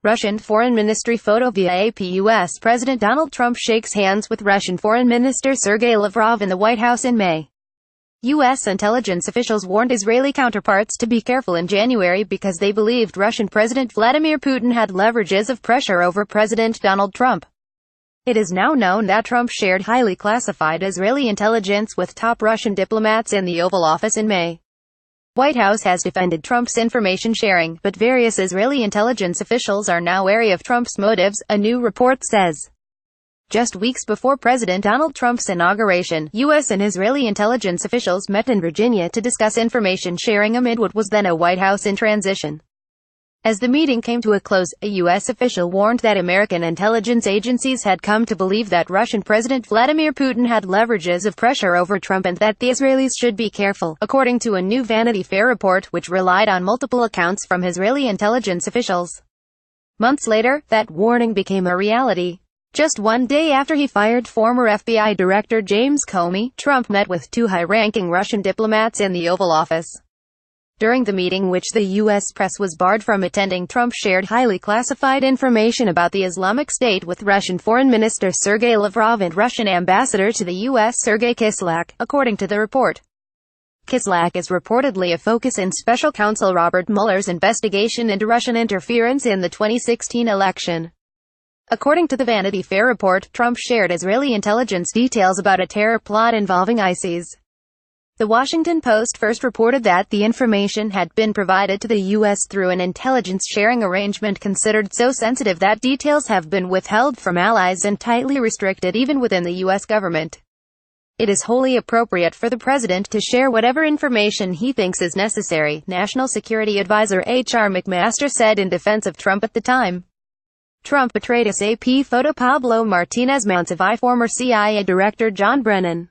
Russian Foreign Ministry photo via AP. U.S. President Donald Trump shakes hands with Russian Foreign Minister Sergey Lavrov in the White House in May. U.S. intelligence officials warned Israeli counterparts to be careful in January because they believed Russian President Vladimir Putin had leverages of pressure over President Donald Trump. It is now known that Trump shared highly classified Israeli intelligence with top Russian diplomats in the Oval Office in May. White House has defended Trump's information sharing, but various Israeli intelligence officials are now wary of Trump's motives, a new report says. Just weeks before President Donald Trump's inauguration, U.S. and Israeli intelligence officials met in Virginia to discuss information sharing amid what was then a White House in transition. As the meeting came to a close, a U.S. official warned that American intelligence agencies had come to believe that Russian President Vladimir Putin had leverages of pressure over Trump and that the Israelis should be careful, according to a new Vanity Fair report which relied on multiple accounts from Israeli intelligence officials. Months later, that warning became a reality. Just one day after he fired former FBI Director James Comey, Trump met with two high-ranking Russian diplomats in the Oval Office. During the meeting, which the U.S. press was barred from attending, Trump shared highly classified information about the Islamic State with Russian Foreign Minister Sergey Lavrov and Russian Ambassador to the U.S. Sergey, according to the report. Kislyak is reportedly a focus in Special Counsel Robert Mueller's investigation into Russian interference in the 2016 election. According to the Vanity Fair report, Trump shared Israeli intelligence details about a terror plot involving ISIS. The Washington Post first reported that the information had been provided to the U.S. through an intelligence-sharing arrangement considered so sensitive that details have been withheld from allies and tightly restricted even within the U.S. government. It is wholly appropriate for the president to share whatever information he thinks is necessary, National Security Advisor H.R. McMaster said in defense of Trump at the time. Trump betrayed us. AP photo. Pablo Martinez Monsiváis, former CIA Director John Brennan.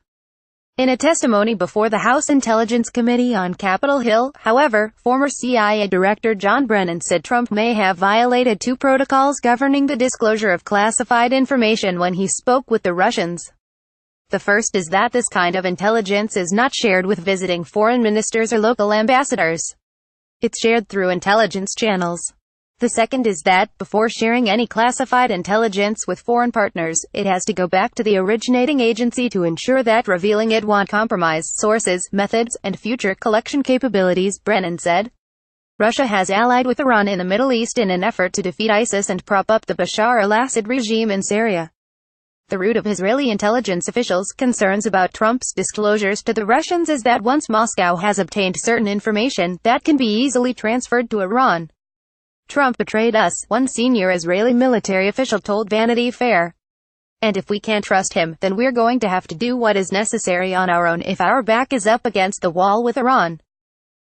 In a testimony before the House Intelligence Committee on Capitol Hill, however, former CIA Director John Brennan said Trump may have violated two protocols governing the disclosure of classified information when he spoke with the Russians. The first is that this kind of intelligence is not shared with visiting foreign ministers or local ambassadors. It's shared through intelligence channels. The second is that, before sharing any classified intelligence with foreign partners, it has to go back to the originating agency to ensure that revealing it won't compromise sources, methods, and future collection capabilities, Brennan said. Russia has allied with Iran in the Middle East in an effort to defeat ISIS and prop up the Bashar al-Assad regime in Syria. The root of Israeli intelligence officials' concerns about Trump's disclosures to the Russians is that once Moscow has obtained certain information, that can be easily transferred to Iran. Trump betrayed us, one senior Israeli military official told Vanity Fair. And if we can't trust him, then we're going to have to do what is necessary on our own if our back is up against the wall with Iran.